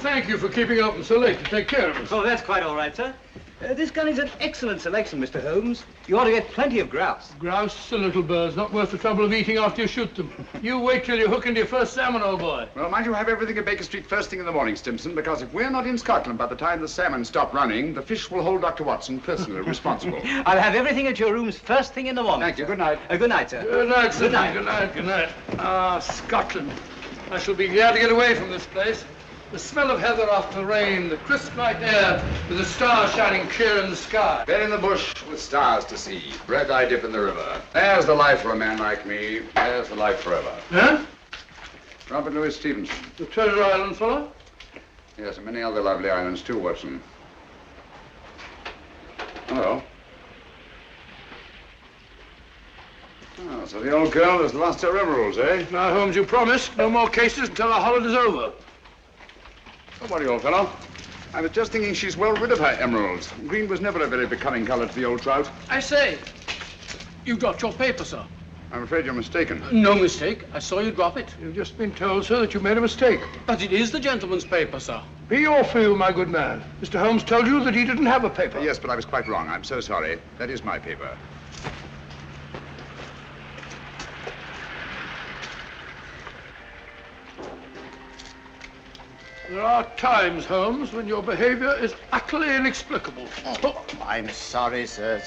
thank you for keeping open so late to take care of us. Oh, that's quite all right, sir. This gun is an excellent selection, Mr. Holmes. You ought to get plenty of grouse. Grouse are little birds, not worth the trouble of eating after you shoot them. You wait till you hook into your first salmon, old boy. Well, mind you have everything at Baker Street first thing in the morning, Stimson, because if we're not in Scotland by the time the salmon stop running, the fish will hold Dr. Watson personally responsible. I'll have everything at your rooms first thing in the morning. Thank you. Good night. Good night, sir. Good night, sir. Good night. Good night, good night. Ah, Scotland. I shall be glad to get away from this place. The smell of heather after the rain, the crisp night air, with the stars shining clear in the sky. Bed in the bush with stars to see. Bread I dip in the river. There's the life for a man like me. There's the life forever. Huh? Robert Louis Stevenson. The Treasure Island fellow? Yes, and many other lovely islands too, Watson. Hello. Oh, so the old girl has lost her emeralds, eh? Now, Holmes, you promised no more cases until our holiday's over. Don't worry, old fellow. I was just thinking she's well rid of her emeralds. Green was never a very becoming color to the old trout. I say, you dropped your paper, sir. I'm afraid you're mistaken. No mistake. I saw you drop it. You've just been told, sir, that you made a mistake. But it is the gentleman's paper, sir. Be your fool, my good man. Mr. Holmes told you that he didn't have a paper. Yes, but I was quite wrong. I'm so sorry. That is my paper. There are times, Holmes, when your behavior is utterly inexplicable. Oh, I'm sorry, sir.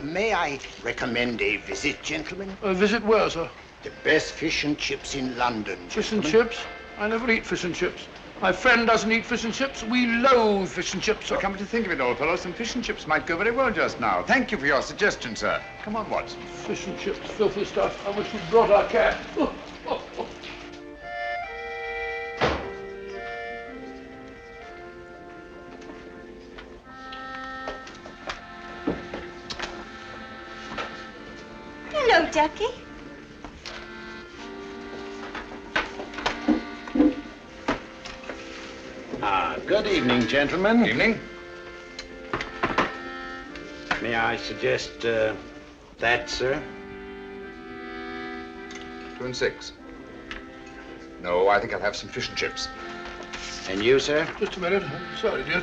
May I recommend a visit, gentlemen? A visit where, sir? The best fish and chips in London, Fish and gentlemen. chips? I never eat fish and chips. My friend doesn't eat fish and chips. We loathe fish and chips, sir. Well, come to think of it, old fellow, some fish and chips might go very well just now. Thank you for your suggestion, sir. Come on, Watson. Fish and chips, filthy stuff. I wish you'd brought our cat. Oh, oh, oh. Hello, Ducky. Good evening, gentlemen. Evening. May I suggest that, sir? 2 and 6. No, I think I'll have some fish and chips. And you, sir? Just a minute. I'm sorry, dear.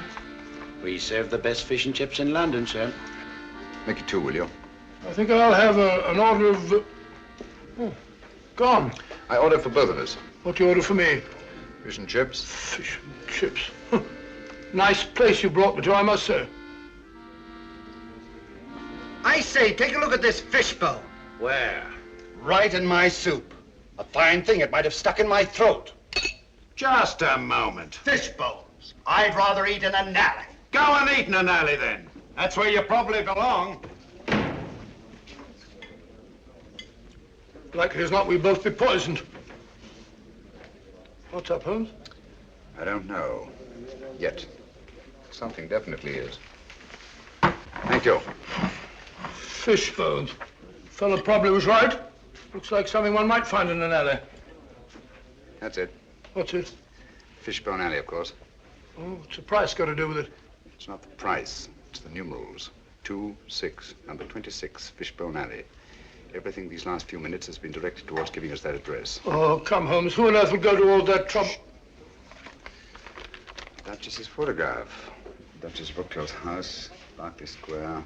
We serve the best fish and chips in London, sir. Make it 2, will you? I think I'll have an order of... Oh, gone. I order for both of us. What do you order for me? Fish and chips. Fish and chips. Nice place you brought me to, I must say. I say, take a look at this fishbowl. Where? Right in my soup. A fine thing, it might have stuck in my throat. Just a moment. Fishbowls. I'd rather eat in an alley. Go and eat in an alley, then. That's where you probably belong. Likely as not, we'll both be poisoned. What's up, Holmes? I don't know. Yet. Something definitely is. Thank you. Fish bones. Fellow probably was right. Looks like something one might find in an alley. That's it. What's it? Fishbone Alley, of course. Oh, what's the price got to do with it? It's not the price. It's the numerals. 2, 6, number 26, Fishbone Alley. Everything these last few minutes has been directed towards giving us that address. Oh, come, Holmes. Who on earth would go to all that trouble? Duchess's photograph. Duchess Brookfield's house, Berkeley Square.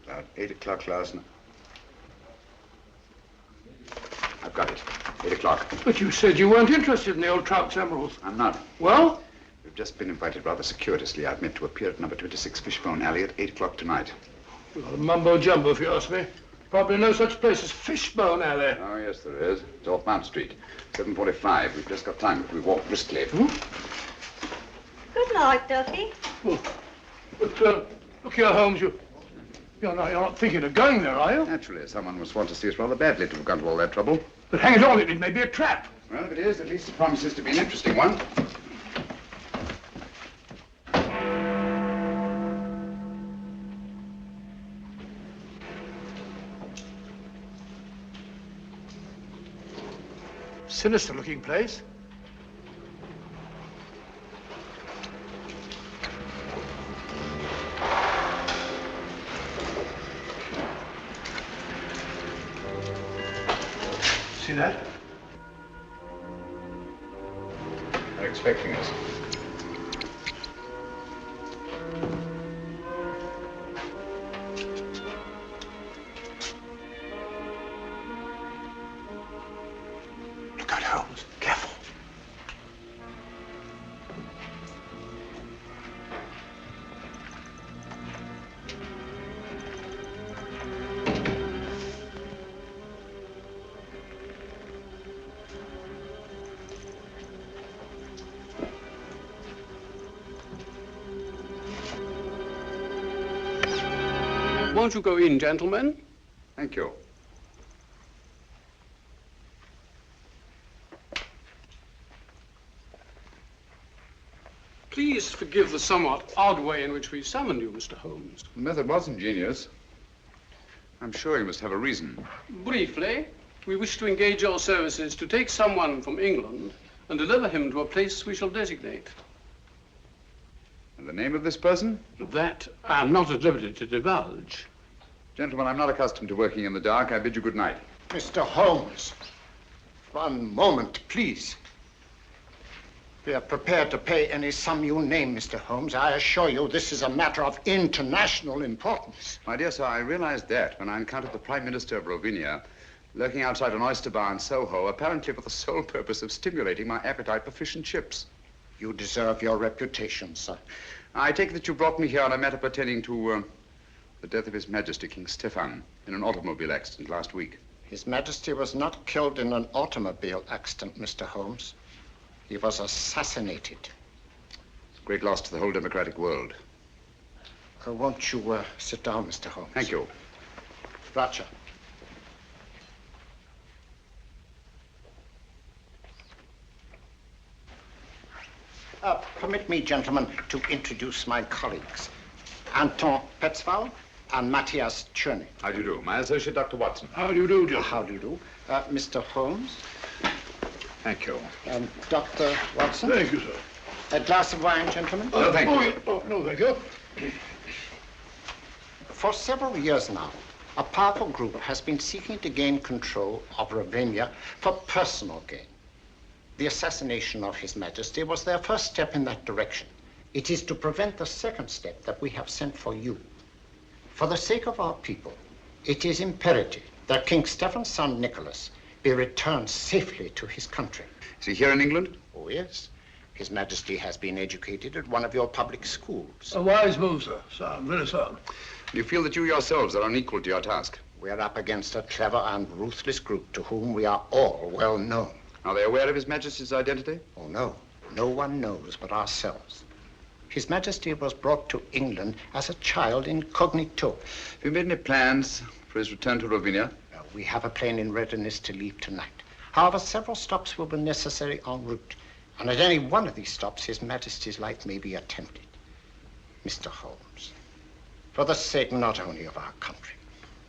About 8 o'clock last night. I've got it. 8 o'clock. But you said you weren't interested in the old trout's emeralds. I'm not. Well? We've just been invited rather circuitously. I've meant to appear at number 26 Fishbone Alley at 8 o'clock tonight. Well, mumbo-jumbo, if you ask me. Probably no such place as Fishbone Alley. Oh, yes, there is. It's off Mount Street. 7:45. We've just got time if we walk briskly. Good night, Ducky. Oh, but, look here, Holmes, you're not thinking of going there, are you? Naturally, someone must want to see us rather badly to have gone to all that trouble. But hang it all, it may be a trap. Well, if it is, at least it promises to be an interesting one. Sinister-looking place. See that? Very expecting us. Look out, Holmes. Careful. Won't you go in, gentlemen? Thank you. Please forgive the somewhat odd way in which we summoned you, Mr. Holmes. The method was ingenious. I'm sure you must have a reason. Briefly, we wish to engage your services to take someone from England and deliver him to a place we shall designate. And the name of this person? That I am not at liberty to divulge. Gentlemen, I'm not accustomed to working in the dark. I bid you good night. Mr. Holmes, one moment, please. We are prepared to pay any sum you name, Mr. Holmes. I assure you this is a matter of international importance. My dear sir, I realized that when I encountered the Prime Minister of Rovenia lurking outside an oyster bar in Soho, apparently for the sole purpose of stimulating my appetite for fish and chips. You deserve your reputation, sir. I take it that you brought me here on a matter pertaining to the death of His Majesty King Stefan in an automobile accident last week. His Majesty was not killed in an automobile accident, Mr. Holmes. He was assassinated. It's a great loss to the whole democratic world. Won't you sit down, Mr. Holmes? Thank you. Roger. Permit me, gentlemen, to introduce my colleagues. Anton Petzval and Matthias Czerny. How do you do? My associate, Dr. Watson. How do you do, John? How do you do? Mr. Holmes Thank you. and Dr. Watson. Thank you, sir. A glass of wine, gentlemen? No, thank you. Oh, no, thank you. For several years now, a powerful group has been seeking to gain control of Rovenia for personal gain. The assassination of His Majesty was their first step in that direction. It is to prevent the second step that we have sent for you. For the sake of our people, it is imperative that King Stefan's son Nicholas be returned safely to his country. Is he here in England? Oh, yes. His Majesty has been educated at one of your public schools. A wise move, sir. Sound, very sound. Do you feel that you yourselves are unequal to your task? We're up against a clever and ruthless group to whom we are all well known. Are they aware of His Majesty's identity? Oh, no. No one knows but ourselves. His Majesty was brought to England as a child incognito. Have you made any plans for his return to Rovenia? We have a plane in readiness to leave tonight. However, several stops will be necessary en route. And at any one of these stops, His Majesty's life may be attempted. Mr. Holmes, for the sake not only of our country,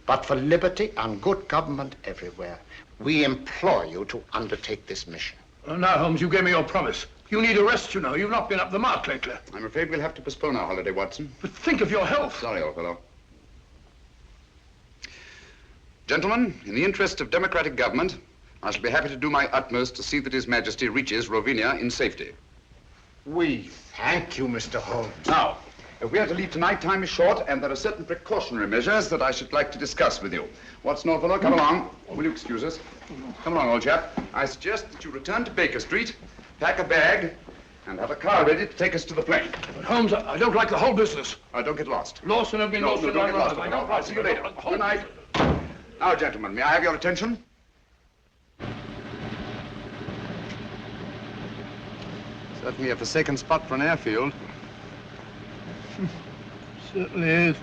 but for liberty and good government everywhere, we implore you to undertake this mission. Now, Holmes, you gave me your promise. You need a rest, you know. You've not been up the mark lately. I'm afraid we'll have to postpone our holiday, Watson. But think of your health. Sorry, old fellow. Gentlemen, in the interest of democratic government, I shall be happy to do my utmost to see that His Majesty reaches Rovenia in safety. We thank you, Mr. Holmes. Now, if we are to leave tonight, time is short, and there are certain precautionary measures that I should like to discuss with you. Watson, old fellow, come along. Will you excuse us? Come along, old chap. I suggest that you return to Baker Street, pack a bag, and have a car ready to take us to the plane. But, Holmes, I don't like the whole business. Don't get lost. Lost and have been lost. No, don't get lost. I'll see you later. Good night. Now, gentlemen, may I have your attention? Certainly a forsaken spot for an airfield. Certainly is.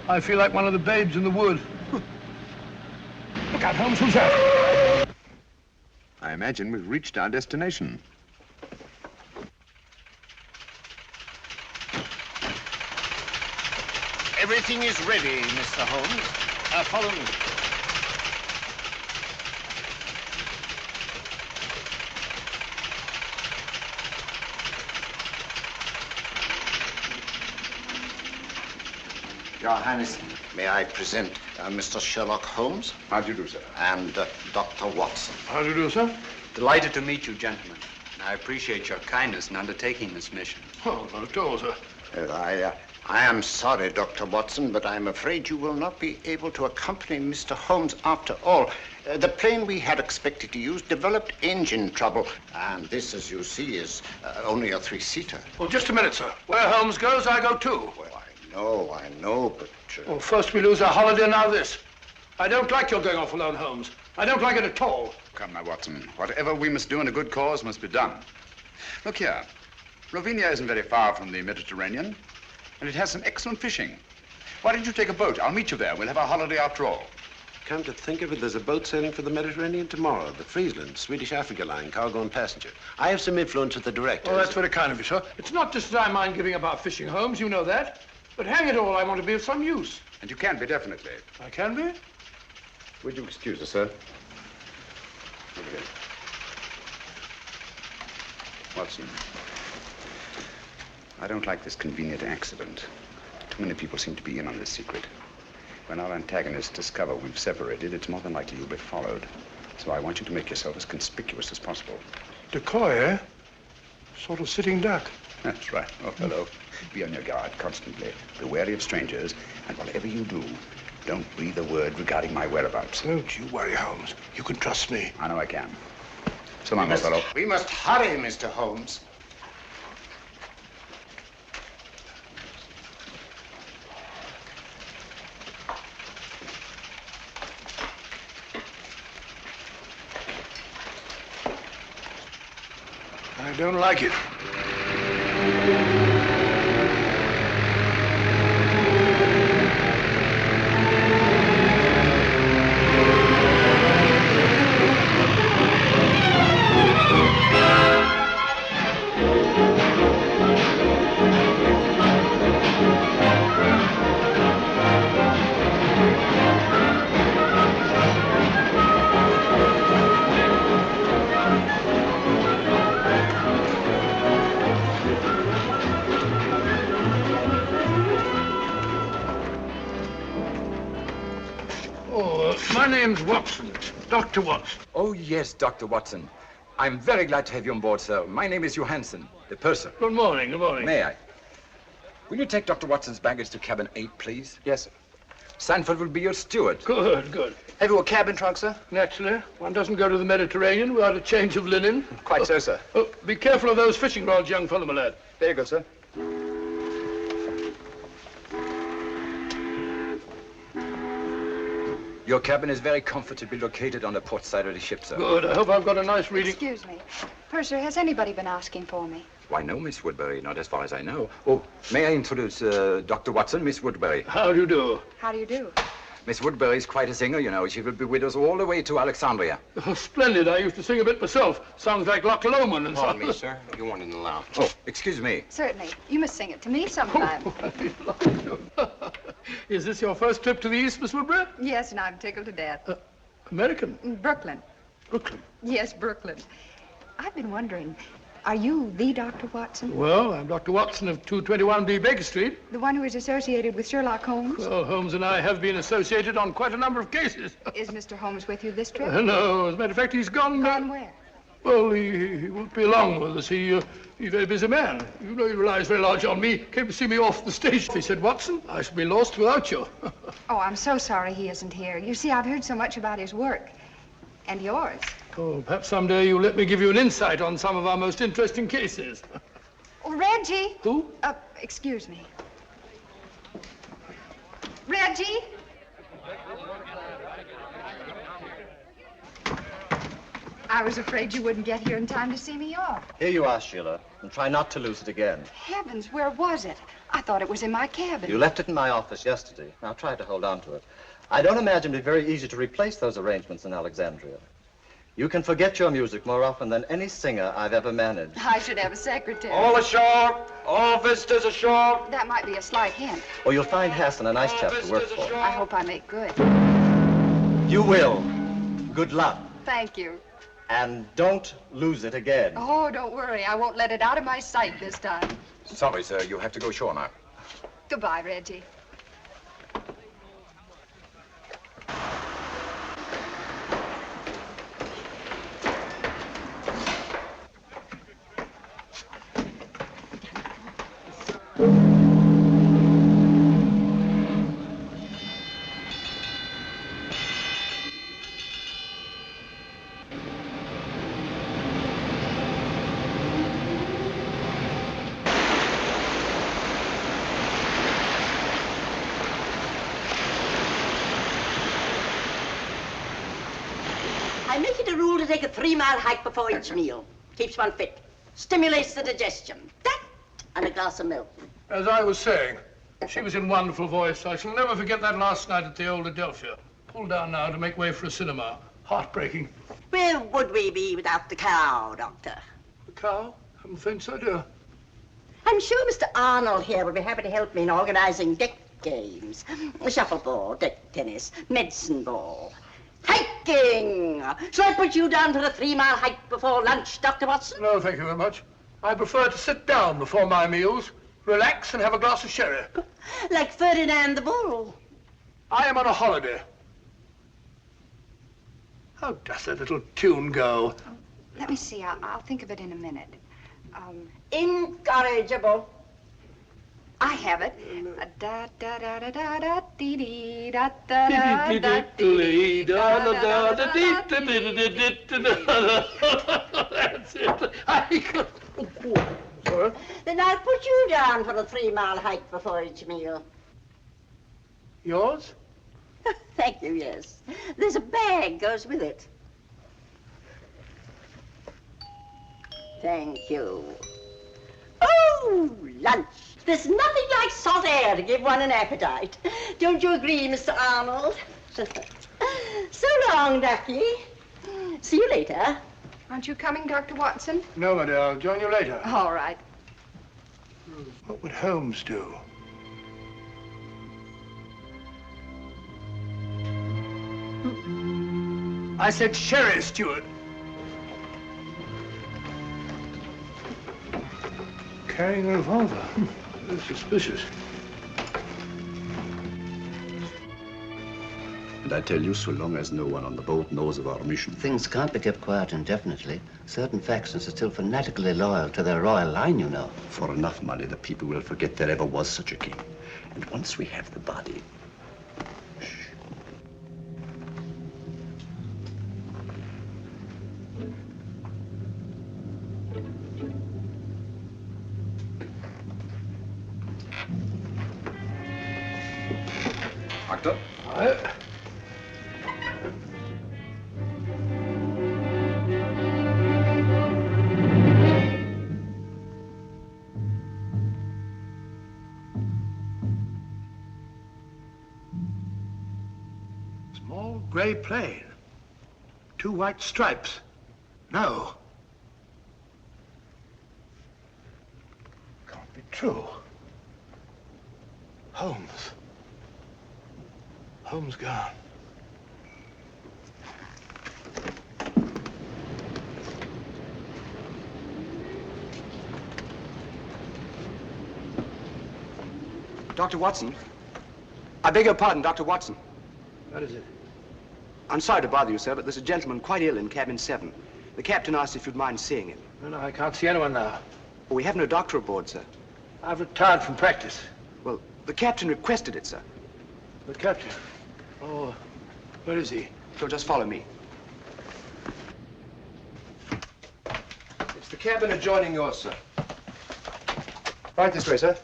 I feel like one of the babes in the wood. Look out, Holmes, who's that? I imagine we've reached our destination. Everything is ready, Mr. Holmes. Follow me. Your Highness, may I present Mr. Sherlock Holmes How do you do, sir? and Dr. Watson. How do you do, sir? Delighted to meet you, gentlemen. I appreciate your kindness in undertaking this mission. Oh, not at all, sir. I am sorry, Dr. Watson, but I'm afraid you will not be able to accompany Mr. Holmes after all. The plane we had expected to use developed engine trouble, and this, as you see, is only a three-seater. Well, just a minute, sir. Where Holmes goes, I go too. Well, I know, but... Well, first we lose our holiday, now this. I don't like your going off alone, Holmes. I don't like it at all. Come now, Watson. Whatever we must do in a good cause must be done. Look here. Ravinia isn't very far from the Mediterranean, and it has some excellent fishing. Why don't you take a boat? I'll meet you there. We'll have our holiday after all. Come to think of it, there's a boat sailing for the Mediterranean tomorrow, the Friesland, Swedish Africa line, cargo and passenger. I have some influence with the director. Oh, that's very kind of you, sir. It's not just that I mind giving up our fishing, Holmes, you know that. But hang it all, I want to be of some use. And you can be, definitely. I can be? Would you excuse us, sir? Watson, I don't like this convenient accident. Too many people seem to be in on this secret. When our antagonists discover we've separated, it's more than likely you'll be followed. So I want you to make yourself as conspicuous as possible. Decoy, eh? Sort of sitting duck. That's right. Oh, hello. Be on your guard constantly. Be wary of strangers, and whatever you do, don't breathe a word regarding my whereabouts. Don't you worry, Holmes. You can trust me. I know I can. So long, old fellow. We must hurry, Mr. Holmes. I don't like it. My name's Watson, Dr. Watson. Oh, yes, Dr. Watson. I'm very glad to have you on board, sir. My name is Johansson, the purser. Good morning, good morning. May I? Will you take Dr. Watson's baggage to cabin 8, please? Yes, sir. Sanford will be your steward. Good, good. Have you a cabin trunk, sir? Naturally. One doesn't go to the Mediterranean without a change of linen. Quite so, sir. Oh, be careful of those fishing rods, young fellow, my lad. Very good, sir. Your cabin is very comfortably located on the port side of the ship, sir. Good. I hope I've got a nice reading. Excuse me. Purser, has anybody been asking for me? Why, no, Miss Woodbury, not as far as I know. Oh, may I introduce Dr. Watson, Miss Woodbury? How do you do? How do you do? Miss Woodbury is quite a singer, you know. She will be with us all the way to Alexandria. Oh, splendid. I used to sing a bit myself. Sounds like Loch Lomond and so on. Pardon me, sir. You weren't in the lounge. Oh, excuse me. Certainly. You must sing it to me sometime. Is this your first trip to the East, Miss Woodbury? Yes, and I'm tickled to death. American? Brooklyn. Brooklyn? Yes, Brooklyn. I've been wondering, are you the Dr. Watson? Well, I'm Dr. Watson of 221B Baker Street. The one who is associated with Sherlock Holmes? Well, Holmes and I have been associated on quite a number of cases. Is Mr. Holmes with you this trip? No, as a matter of fact, he's gone. Gone where? Well, he won't be along with us. He's a very busy man. You know, he relies very large on me. Came to see me off the station. He said, Watson, I shall be lost without you. Oh, I'm so sorry he isn't here. You see, I've heard so much about his work. And yours. Oh, perhaps someday you'll let me give you an insight on some of our most interesting cases. Oh, Reggie. Who? Excuse me. Reggie? I was afraid you wouldn't get here in time to see me off. Here you are, Sheila, and try not to lose it again. Heavens, where was it? I thought it was in my cabin. You left it in my office yesterday. Now try to hold on to it. I don't imagine it'd be very easy to replace those arrangements in Alexandria. You can forget your music more often than any singer I've ever managed. I should have a secretary. All ashore! All visitors ashore! That might be a slight hint. Or you'll find Hassan a nice chap to work for. I hope I make good. You will. Good luck. Thank you. And don't lose it again. Oh, don't worry. I won't let it out of my sight this time. Sorry, sir. You have to go ashore now. Goodbye, Reggie. I make it a rule to take a 3-mile hike before each meal. Keeps one fit. Stimulates the digestion. That and a glass of milk. As I was saying, she was in wonderful voice. I shall never forget that last night at the old Adelphia. Pulled down now to make way for a cinema. Heartbreaking. Where would we be without the cow, Doctor? The cow? Haven't the faintest idea. I'm sure Mr. Arnold here would be happy to help me in organizing deck games. Shuffleboard, deck tennis, medicine ball. Hiking! Shall I put you down for a 3-mile hike before lunch, Dr. Watson? No, thank you very much. I prefer to sit down before my meals, relax and have a glass of sherry. Like Ferdinand the Bull. I am on a holiday. How does that little tune go? Let me see. I'll think of it in a minute. Incorrigible. I have it. Da da da da da da dee dee da da da da dee da da da da That's it. Sorry. Then I'll put you down for a 3-mile hike before each meal. Yours? Thank you, yes. There's a bag goes with it. Thank you. Oh, lunch. There's nothing like salt air to give one an appetite. Don't you agree, Mr. Arnold? So long, Ducky. See you later. Aren't you coming, Dr. Watson? No, my dear. I'll join you later. All right. What would Holmes do? I said sherry, Stewart. Carrying a revolver. Very suspicious. And I tell you, so long as no one on the boat knows of our mission. Things can't be kept quiet indefinitely. Certain factions are still fanatically loyal to their royal line, you know. For enough money, the people will forget there ever was such a king. And once we have the body... Shh. Doctor? Aye. Small gray plane. 2 white stripes. No. Can't be true. Holmes. Holmes gone. Dr. Watson. I beg your pardon, Dr. Watson. What is it? I'm sorry to bother you, sir, but there's a gentleman quite ill in cabin 7. The captain asked if you'd mind seeing him. No, I can't see anyone now. Well, we have no doctor aboard, sir. I've retired from practice. Well, the captain requested it, sir. The captain? Oh, where is he? So just follow me. It's the cabin adjoining yours, sir. Right this way, sir.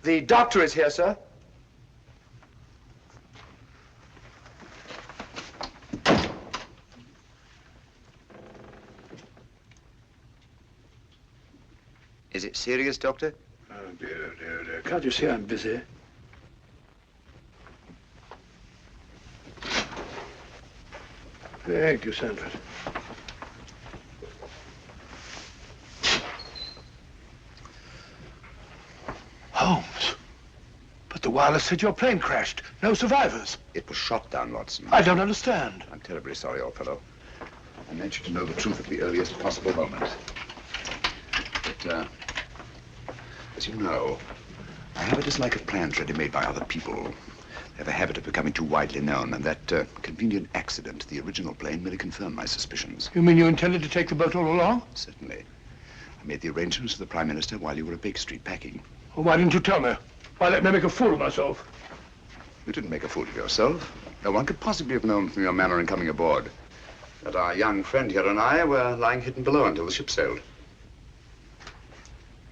The doctor is here, sir. Is it serious, Doctor? Oh, dear, dear, dear. Can't you see I'm busy? Thank you, Sanford. Holmes. But the wireless said your plane crashed. No survivors. It was shot down, Watson. I don't understand. I'm terribly sorry, old fellow. I meant you to know the truth at the earliest possible moment. But, as you know, I have a dislike of plans ready-made by other people. They have a habit of becoming too widely known, and that convenient accident to the original plane merely confirmed my suspicions. You mean you intended to take the boat all along? Certainly. I made the arrangements for the Prime Minister while you were at Baker Street packing. Well, why didn't you tell me? Why let me make a fool of myself? You didn't make a fool of yourself. No one could possibly have known from your manner in coming aboard that our young friend here and I were lying hidden below until the ship sailed.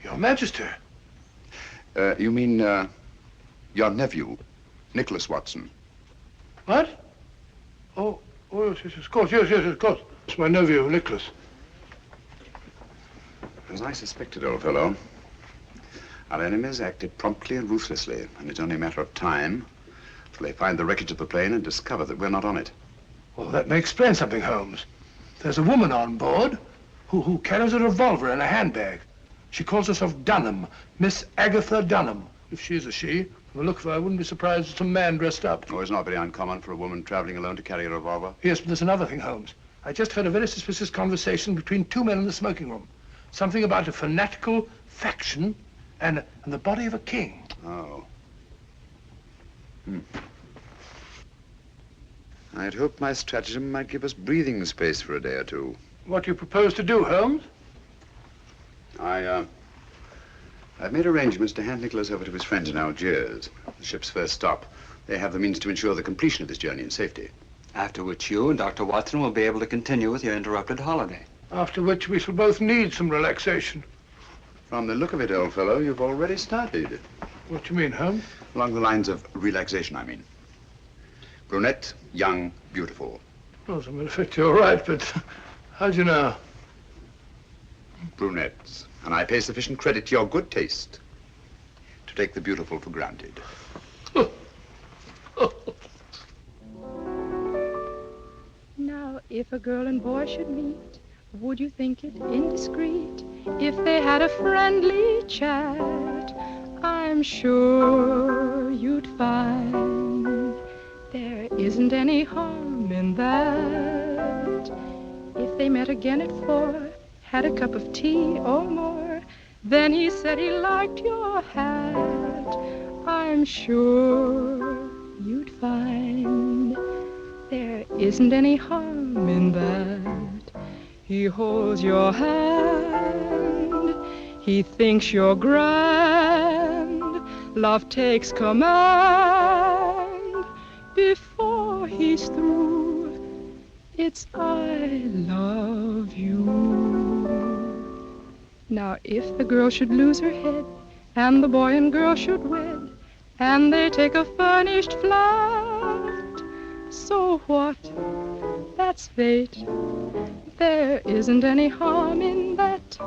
Your Majesty. You mean, your nephew, Nicholas Watson. What? Oh, yes, of course, yes, of course. It's my nephew, Nicholas. As I suspected, old fellow, our enemies acted promptly and ruthlessly, and it's only a matter of time till they find the wreckage of the plane and discover that we're not on it. Well, that may explain something, Holmes. There's a woman on board who carries a revolver in a handbag. She calls herself Dunham, Miss Agatha Dunham. If she's a she, from the look of her, I wouldn't be surprised it's a man dressed up. Oh, it's not very uncommon for a woman traveling alone to carry a revolver. Yes, but there's another thing, Holmes. I just heard a very suspicious conversation between two men in the smoking room. Something about a fanatical faction and the body of a king. Oh. I'd hoped my stratagem might give us breathing space for a day or two. What do you propose to do, Holmes? I've made arrangements to hand Nicholas over to his friends in Algiers, the ship's first stop. They have the means to ensure the completion of this journey in safety. After which you and Dr. Watson will be able to continue with your interrupted holiday. After which we shall both need some relaxation. From the look of it, old fellow, you've already started. What do you mean, Holmes? Along the lines of relaxation, I mean. Brunette, young, beautiful. Oh, as a matter of fact, you're right, but how do you know? Brunettes. And I pay sufficient credit to your good taste to take the beautiful for granted. Now, if a girl and boy should meet, would you think it indiscreet if they had a friendly chat? I'm sure you'd find there isn't any harm in that. If they met again at 4, had a cup of tea or more, then he said he liked your hat, I'm sure you'd find there isn't any harm in that. He holds your hand, he thinks you're grand, love takes command. Before he's through, it's I love you. Now, if the girl should lose her head, and the boy and girl should wed, and they take a furnished flat, so what? That's fate. There isn't any harm in that.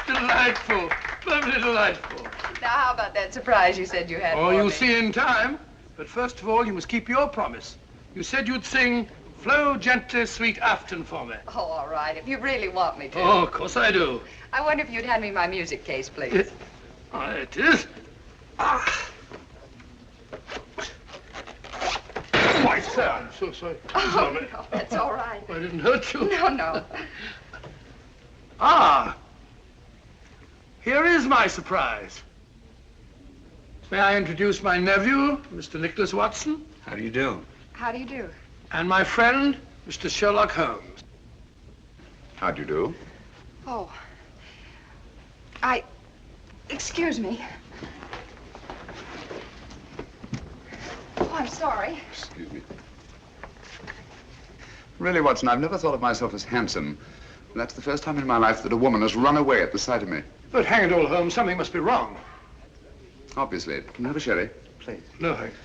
Delightful. Perfectly delightful. Now, how about that surprise you said you had Oh, for you'll me? see in time. But first of all, you must keep your promise. You said you'd sing Flow Gently, Sweet Afton for me. Oh, all right, if you really want me to. Oh, of course I do. I wonder if you'd hand me my music case, please. It is. Why, sir, I'm so sorry. Oh, Sorry. no, that's all right. I didn't hurt you. No. Here is my surprise. May I introduce my nephew, Mr. Nicholas Watson? How do you do? How do you do? And my friend, Mr. Sherlock Holmes. How do you do? Oh. Excuse me. Oh, I'm sorry. Excuse me. Really, Watson, I've never thought of myself as handsome. That's the first time in my life that a woman has run away at the sight of me. But hang it all, Holmes, something must be wrong. Obviously. Can I have a sherry? Please. No, thanks.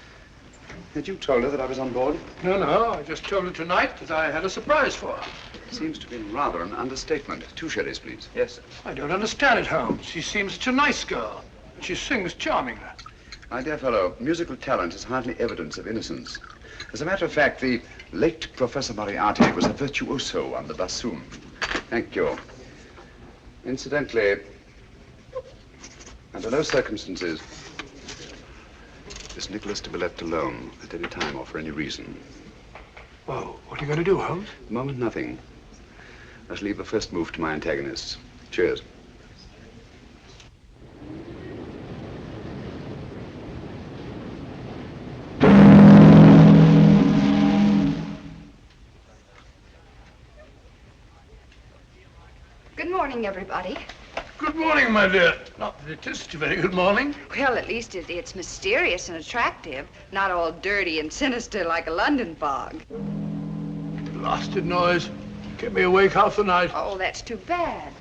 Had you told her that I was on board? No, I just told her tonight that I had a surprise for her. Seems to be rather an understatement. 2 sherries, please. Yes, sir. I don't understand it, Holmes. She seems such a nice girl. And she sings charmingly. My dear fellow, musical talent is hardly evidence of innocence. As a matter of fact, the late Professor Moriarty was a virtuoso on the bassoon. Thank you. Incidentally, under no circumstances is Nicholas to be left alone at any time or for any reason. Well, what are you going to do, Holmes? At the moment, nothing. I shall leave the first move to my antagonists. Cheers. Good morning, morning, everybody. Good morning, my dear. Not that it is a very good morning. Well, at least it's mysterious and attractive, not all dirty and sinister like a London fog. Blasted noise. Kept me awake half the night. Oh, that's too bad.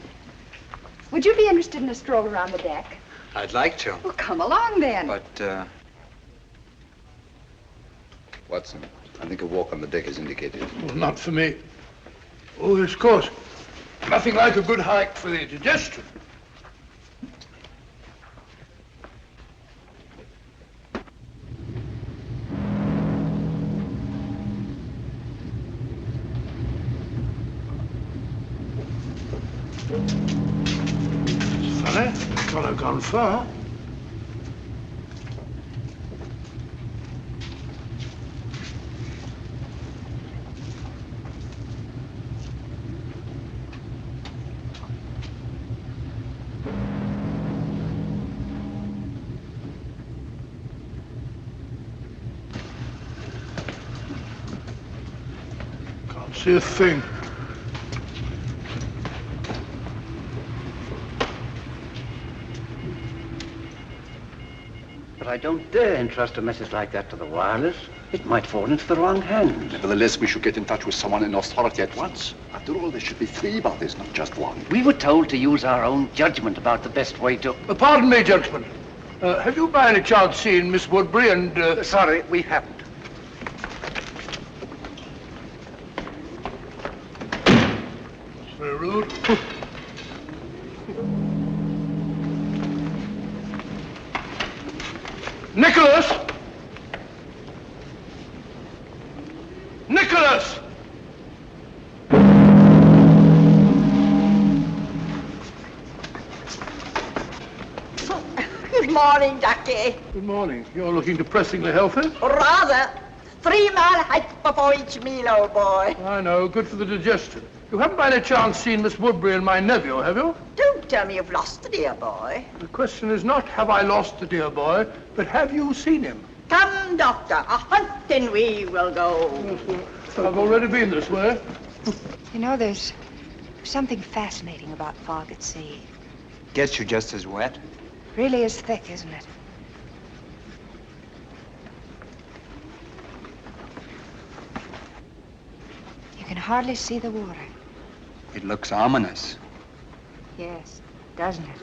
Would you be interested in a stroll around the deck? I'd like to. Well, come along then. But, Watson, I think a walk on the deck is indicated. Well, not for me. Oh, yes, of course. Nothing like a good hike for the digestion. It's funny. It's got to have gone far. Can't see a thing. But I don't dare entrust a message like that to the wireless. It might fall into the wrong hands. Nevertheless, we should get in touch with someone in authority at once. After all, there should be 3 about this, not just 1. We were told to use our own judgment about the best way to... Pardon me, gentlemen. Have you by any chance seen Miss Woodbury and... Sorry, we haven't. It's very rude. Nicholas! Nicholas! Good morning, Ducky. Good morning. You're looking depressingly healthy. Rather. 3-mile hike before each meal, old boy. I know. Good for the digestion. You haven't by any chance seen Miss Woodbury and my nephew, have you? Don't tell me you've lost the dear boy. The question is not, have I lost the dear boy, but have you seen him? Come, Doctor, a hunting we will go. I've already been this way. You know, there's something fascinating about fog at sea. Gets you just as wet. Really is thick, isn't it? You can hardly see the water. It looks ominous. Yes, doesn't it?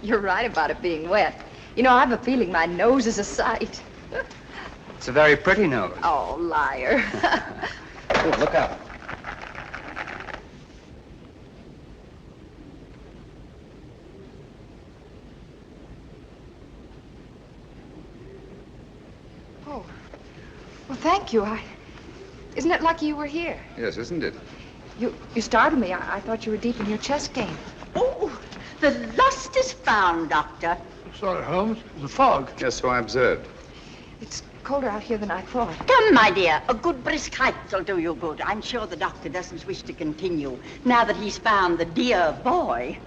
You're right about it being wet. You know, I've a feeling my nose is a sight. It's a very pretty nose. Oh, liar. Oh, look out. Oh, well, thank you. Isn't it lucky you were here? Yes, isn't it? You startled me. I thought you were deep in your chess game. Oh, the lost is found, Doctor. Sorry, Holmes. The fog. Yes, so I observed. It's colder out here than I thought. Come, my dear. A good brisk hike will do you good. I'm sure the doctor doesn't wish to continue now that he's found the dear boy.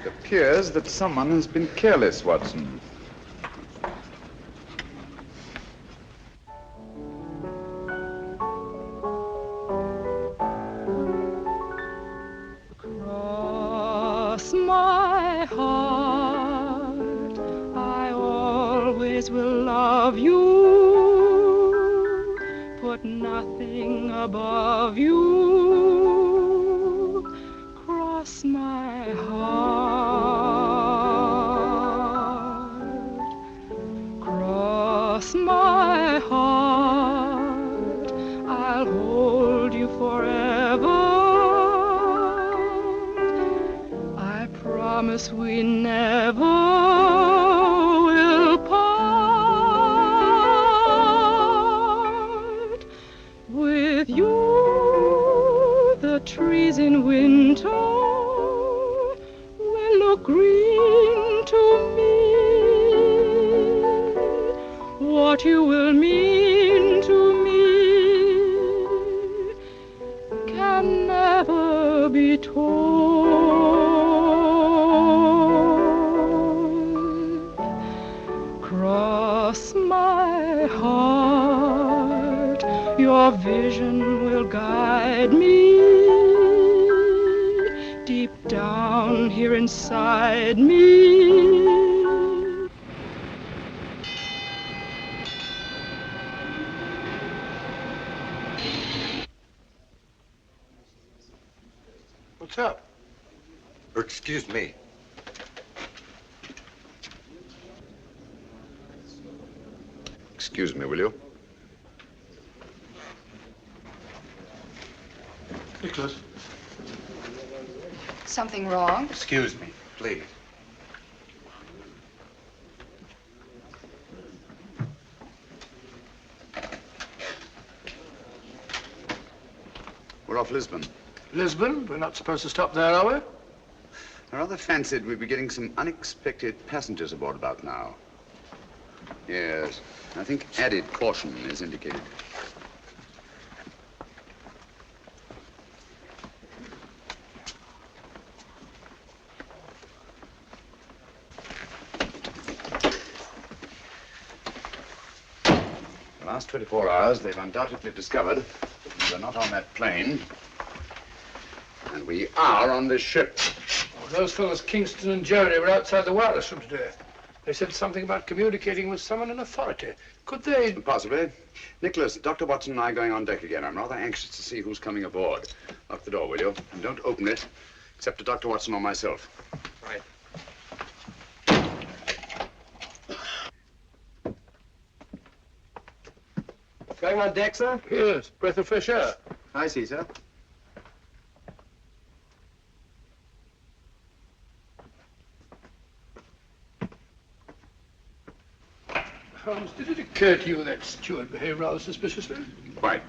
It appears that someone has been careless, Watson. My heart, I always will love you, put nothing above you, cross my heart, cross my heart, I'll hold you forever. Promise we never will part. With you, the trees in winter will look green to me. What you will mean to me can never be told. Cross my heart, your vision will guide me. deep down here inside me. What's up? Excuse me. Excuse me, will you? Nicholas. Something wrong? Excuse me, please. We're off Lisbon. Lisbon? We're not supposed to stop there, are we? I rather fancied we'd be getting some unexpected passengers aboard about now. Yes, I think added caution is indicated. The last 24 hours, they've undoubtedly discovered we're not on that plane, and we are on this ship. Oh, those fellows, Kingston and Jerry, were outside the wireless room today. They said something about communicating with someone in authority. Could they? Possibly. Nicholas, Dr. Watson and I are going on deck again. I'm rather anxious to see who's coming aboard. Lock the door, will you? And don't open it, except to Dr. Watson or myself. Right. Going on deck, sir? Yes, breath of fresh air. I see, sir. Holmes, did it occur to you that steward behaved rather suspiciously? Quite.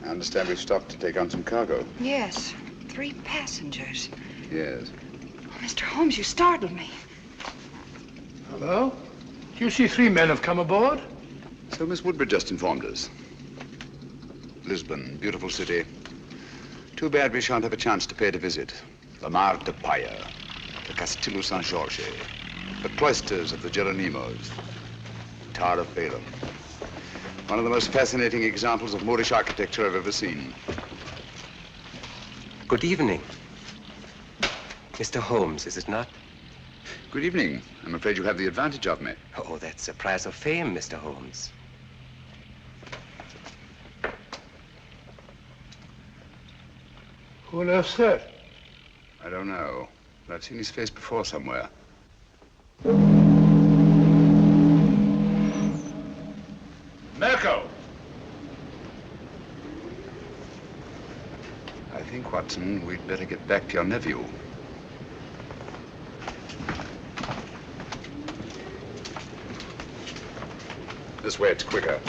I understand we've stopped to take on some cargo. Yes. 3 passengers. Yes. Oh, Mr. Holmes, you startled me. Hello? Do you see 3 men have come aboard? So Miss Woodbridge just informed us. Lisbon, beautiful city. Too bad we shan't have a chance to pay it a visit. The Mar de Paya, the Castillo San Jorge, the cloisters of the Geronimos, Tower of Basil. One of the most fascinating examples of Moorish architecture I've ever seen. Good evening. Mr. Holmes, is it not? Good evening. I'm afraid you have the advantage of me. Oh, that's a prize of fame, Mr. Holmes. Who on earth's that? I don't know, but I've seen his face before somewhere. Mirko! I think, Watson, we'd better get back to your nephew. This way, it's quicker.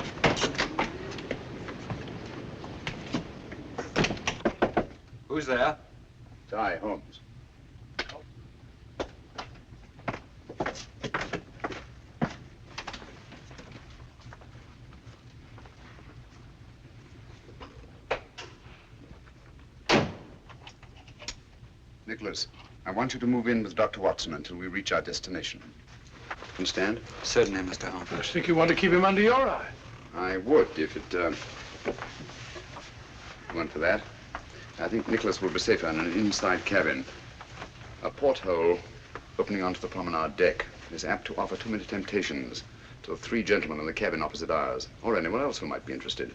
Who's there? It's I, Holmes. Nicholas, I want you to move in with Dr. Watson until we reach our destination. Understand? Certainly, Mr. Holmes. I think you want to keep him under your eye. I would, if it weren't for that. I think Nicholas will be safer in an inside cabin. A porthole opening onto the promenade deck is apt to offer too many temptations to the 3 gentlemen in the cabin opposite ours, or anyone else who might be interested.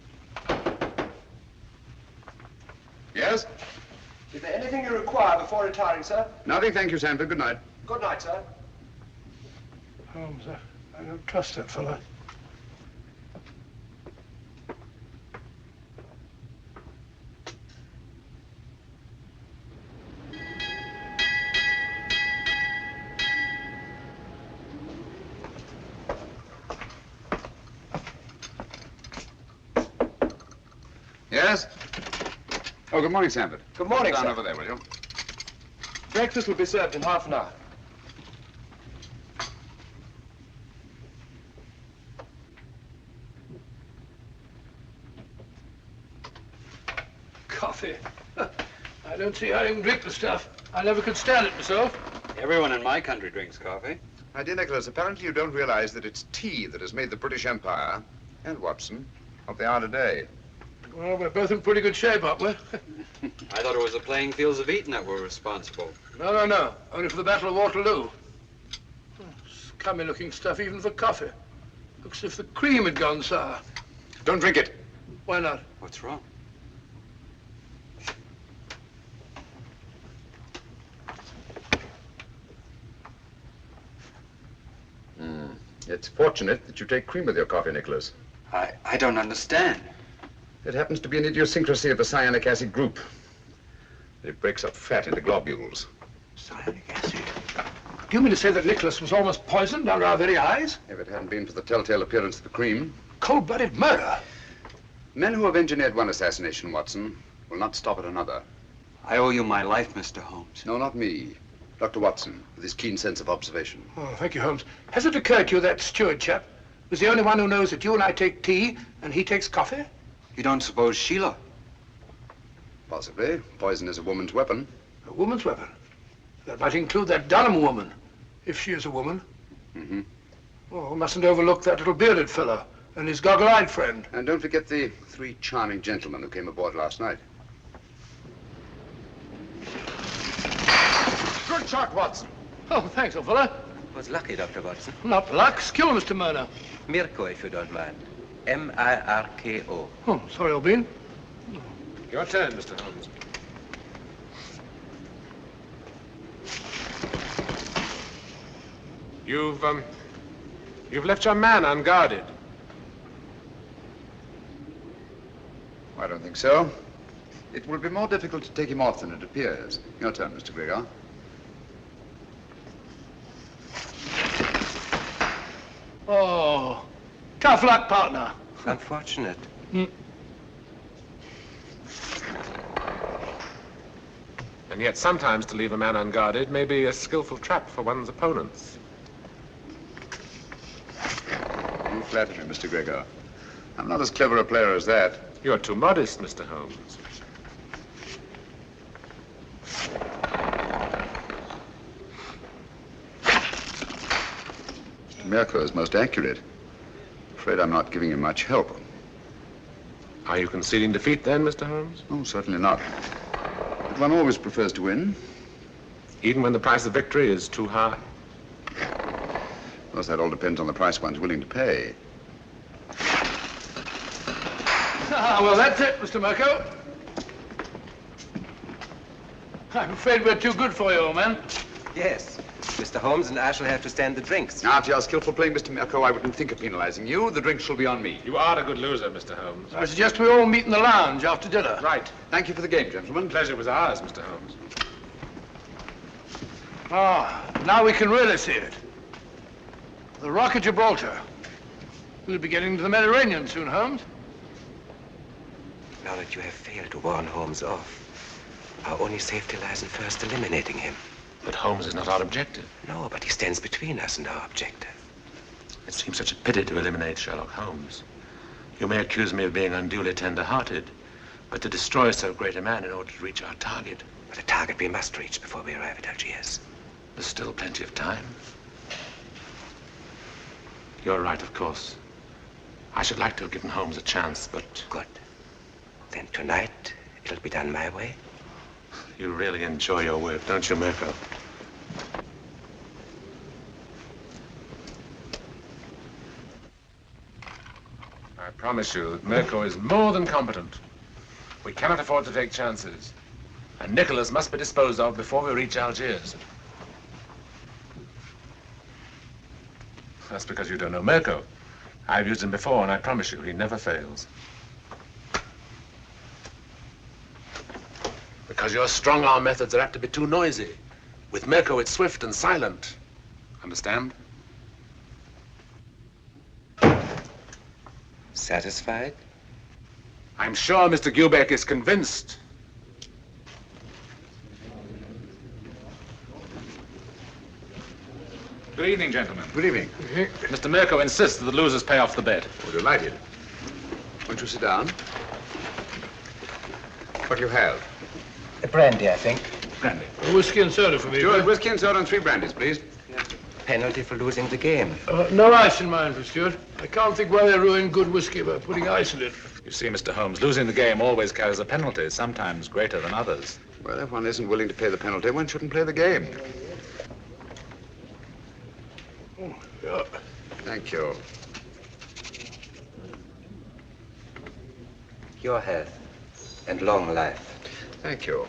Yes? Is there anything you require before retiring, sir? Nothing, thank you, Sanford. Good night. Good night, sir. Holmes, I don't trust that fella. Yes? Oh, good morning, Sanford. Good morning, Down sir. over there, will you? Breakfast will be served in half an hour. Coffee. I don't see how you can drink the stuff. I never could stand it myself. Everyone in my country drinks coffee. My dear Nicholas, apparently you don't realize that it's tea that has made the British Empire, and Watson, what they are today. Well, we're both in pretty good shape, aren't we? I thought it was the playing fields of Eton that were responsible. No. Only for the Battle of Waterloo. Scummy-looking stuff, even for coffee. Looks as if the cream had gone sour. Don't drink it. Why not? What's wrong? It's fortunate that you take cream with your coffee, Nicholas. I don't understand. It happens to be an idiosyncrasy of the cyanic acid group. It breaks up fat into globules. Cyanic acid? Do you mean to say that Nicholas was almost poisoned under our very eyes? If it hadn't been for the telltale appearance of the cream. Cold-blooded murder. Men who have engineered one assassination, Watson, will not stop at another. I owe you my life, Mr. Holmes. No, not me. Dr. Watson, with his keen sense of observation. Oh, thank you, Holmes. Has it occurred to you that steward chap was the only one who knows that you and I take tea and he takes coffee? You don't suppose Sheila? Possibly. Poison is a woman's weapon. A woman's weapon? That might include that Dunham woman, if she is a woman. Mm-hmm. Oh, we mustn't overlook that little bearded fellow and his goggle-eyed friend. And don't forget the 3 charming gentlemen who came aboard last night. Good shot, Watson. Oh, thanks, old fella. Was lucky, Dr. Watson. Not luck. Skill, Mr. Murner. Mirko, if you don't mind. M-I-R-K-O. Oh, sorry, old bean. Your turn, Mr. Holmes. You've left your man unguarded. I don't think so. It will be more difficult to take him off than it appears. Your turn, Mr. Gregor. Oh, tough luck, partner. Unfortunate. And yet sometimes to leave a man unguarded may be a skillful trap for one's opponents. You flatter me, Mr. Gregor. I'm not as clever a player as that. You're too modest, Mr. Holmes. Mr. Mirko is most accurate. Afraid I'm not giving him much help. Are you conceding defeat then, Mr. Holmes? Oh, certainly not. But one always prefers to win. Even when the price of victory is too high? Of course, that all depends on the price one's willing to pay. Ah, well, that's it, Mr. Mirko. I'm afraid we're too good for you, old man. Yes. Mr. Holmes and I shall have to stand the drinks. After your skillful playing, Mr. Mirko, I wouldn't think of penalizing you. The drinks shall be on me. You are a good loser, Mr. Holmes. I suggest we all meet in the lounge after dinner. Right. Thank you for the game, gentlemen. Pleasure was ours, Mr. Holmes. Ah, now we can really see it. The Rock of Gibraltar. We'll be getting to the Mediterranean soon, Holmes. Now that you have failed to warn Holmes off, our only safety lies in first eliminating him. But Holmes is not our objective. No, but he stands between us and our objective. It seems such a pity to eliminate Sherlock Holmes. You may accuse me of being unduly tender-hearted, but to destroy so great a man in order to reach our target. But a target we must reach before we arrive at Algiers. There's still plenty of time. You're right, of course. I should like to have given Holmes a chance, but... Good. Then tonight, it'll be done my way. You really enjoy your work, don't you, Mirko? I promise you that Mirko is more than competent. We cannot afford to take chances. And Nicholas must be disposed of before we reach Algiers. That's because you don't know Mirko. I've used him before, and I promise you, he never fails. Because your strong-arm methods are apt to be too noisy. With Mirko, it's swift and silent. Understand? Satisfied? I'm sure Mr. Gilbeck is convinced. Good evening, gentlemen. Good evening. Mr. Mirko insists that the losers pay off the bet. Oh, delighted. Won't you sit down? What do you have? A brandy, I think. Brandy. A whiskey and soda for me. Two whiskey and soda and 3 brandies, please. penalty for losing the game. No ice in mine, Stewart. I can't think why they ruin good whiskey by putting ice in it. You see, Mr. Holmes, losing the game always carries a penalty, sometimes greater than others. Well, if one isn't willing to pay the penalty, one shouldn't play the game. Oh, yeah. Thank you. Your health and long life. Thank you.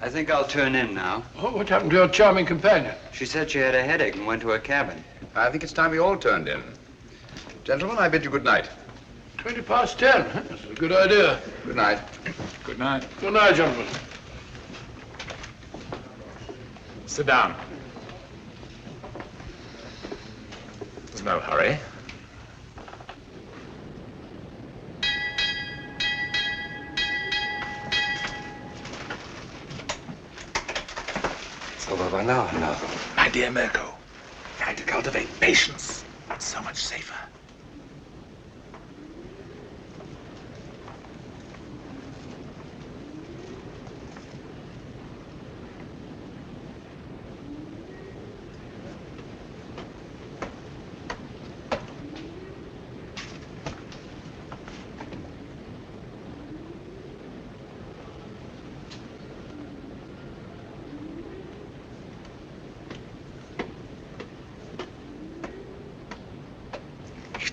I think I'll turn in now. Oh, what happened to your charming companion? She said she had a headache and went to her cabin. I think it's time we all turned in. Gentlemen, I bid you good night. 10:20. That's a good idea. Good night. Good night. Good night, gentlemen. Sit down. There's no hurry. It's over by now, no. My dear Mirko, try to cultivate patience. It's so much safer.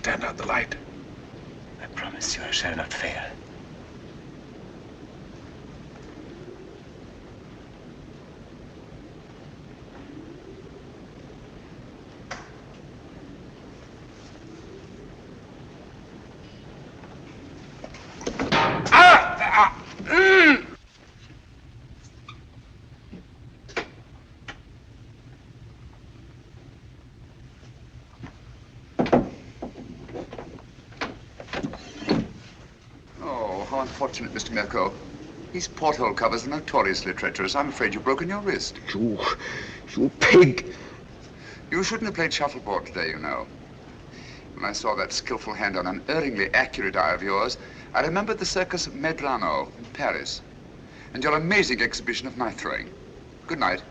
Stand out the light. I promise you I shall not fail. Unfortunate, Mr. Mirko. These porthole covers are notoriously treacherous. I'm afraid you've broken your wrist. You pig! You shouldn't have played shuffleboard today, you know. When I saw that skillful hand on an erringly accurate eye of yours, I remembered the circus of Medrano in Paris and your amazing exhibition of knife throwing. Good night.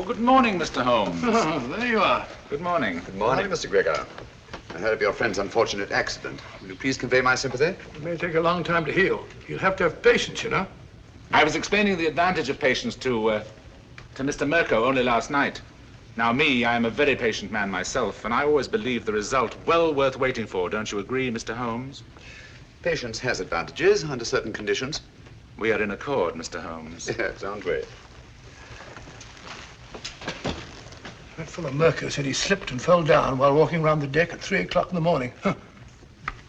Good morning, Mr. Holmes. Oh, there you are. Good morning. Good morning, Mr. Gregor. I heard of your friend's unfortunate accident. Will you please convey my sympathy? It may take a long time to heal. You'll have to have patience, you know. I was explaining the advantage of patience to Mr. Mirko only last night. Now, I am a very patient man myself, and I always believe the result well worth waiting for. Don't you agree, Mr. Holmes? Patience has advantages under certain conditions. We are in accord, Mr. Holmes. Yes, aren't we? That fellow Mirko said he slipped and fell down while walking around the deck at 3 o'clock in the morning. Huh.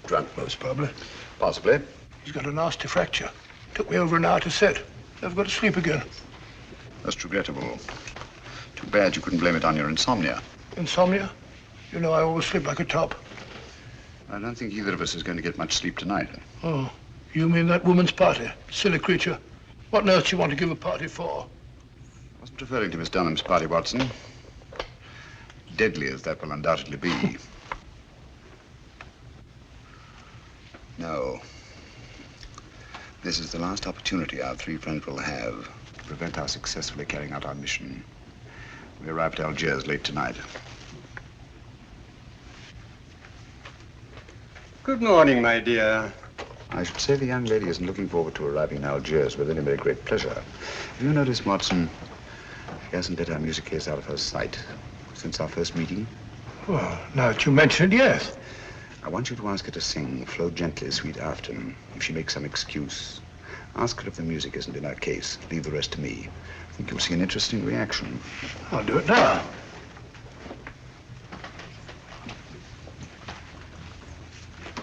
Drunk, most probably. Possibly. He's got a nasty fracture. Took me over an hour to set. Never got to sleep again. That's regrettable. Too bad you couldn't blame it on your insomnia. Insomnia? You know I always sleep like a top. I don't think either of us is going to get much sleep tonight. Oh, you mean that woman's party? Silly creature. What on earth do you want to give a party for? I wasn't referring to Miss Dunham's party, Watson. Deadly as that will undoubtedly be. No. This is the last opportunity our three friends will have to prevent our successfully carrying out our mission. We arrive at Algiers late tonight. Good morning, my dear. I should say the young lady isn't looking forward to arriving in Algiers with any very great pleasure. Have you noticed, Watson, she hasn't let our music case out of her sight since our first meeting? Well, now that you mention it, yes. I want you to ask her to sing Flow Gently, Sweet Afton. If she makes some excuse, ask her if the music isn't in her case. Leave the rest to me. I think you'll see an interesting reaction. I'll do it now.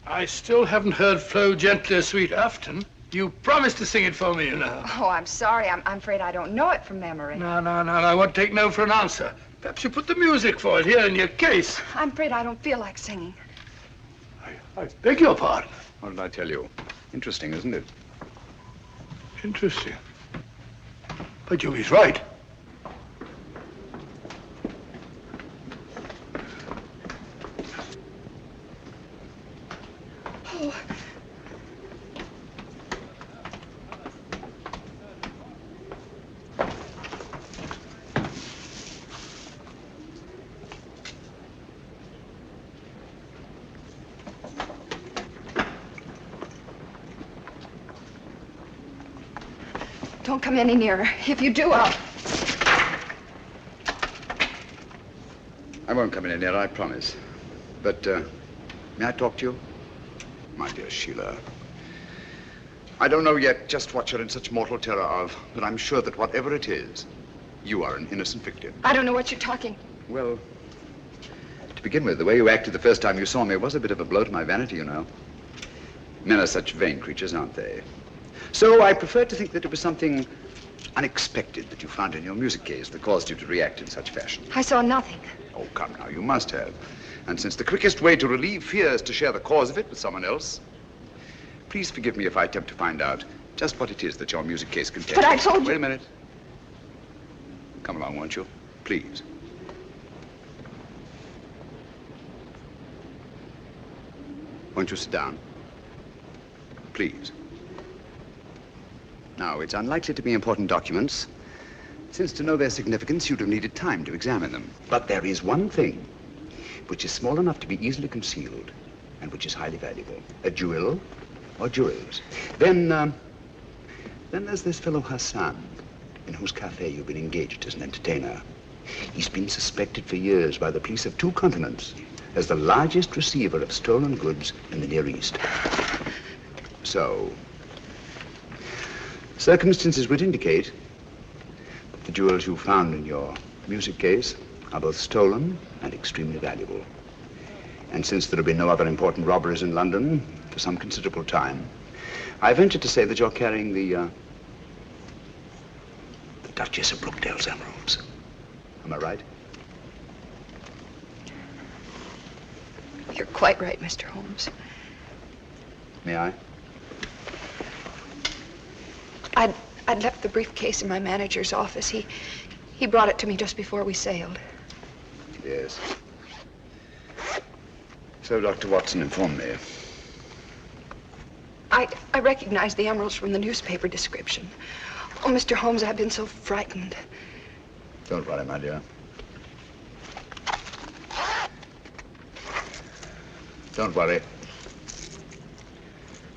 I still haven't heard Flow Gently, Sweet Afton. You promised to sing it for me, you know. Oh, I'm sorry. I'm afraid I don't know it from memory. No, I won't take no for an answer. Perhaps you put the music for it here in your case. I'm afraid I don't feel like singing. I beg your pardon. What did I tell you? Interesting, isn't it? Interesting. But he's right. Oh. Don't come any nearer. If you do, I'll... I won't come any nearer, I promise. But, may I talk to you? My dear Sheila, I don't know yet just what you're in such mortal terror of, but I'm sure that whatever it is, you are an innocent victim. I don't know what you're talking. Well, to begin with, the way you acted the first time you saw me was a bit of a blow to my vanity, you know. Men are such vain creatures, aren't they? So I prefer to think that it was something unexpected that you found in your music case that caused you to react in such fashion. I saw nothing. Oh, come now, you must have. And since the quickest way to relieve fear is to share the cause of it with someone else, please forgive me if I attempt to find out just what it is that your music case contains. But I told you... Wait a minute. Come along, won't you? Please. Won't you sit down? Please. Now, it's unlikely to be important documents, since to know their significance, you'd have needed time to examine them. But there is one thing which is small enough to be easily concealed and which is highly valuable. A jewel or jewels. Then there's this fellow Hassan, in whose cafe you've been engaged as an entertainer. He's been suspected for years by the police of 2 continents as the largest receiver of stolen goods in the Near East. So, circumstances would indicate that the jewels you found in your music case are both stolen and extremely valuable. And since there have been no other important robberies in London for some considerable time, I venture to say that you're carrying the Duchess of Brookdale's emeralds. Am I right? You're quite right, Mr. Holmes. May I? I'd left the briefcase in my manager's office. He brought it to me just before we sailed. Yes. So Dr. Watson informed me. I recognized the emeralds from the newspaper description. Oh, Mr. Holmes, I've been so frightened. Don't worry, my dear. Don't worry.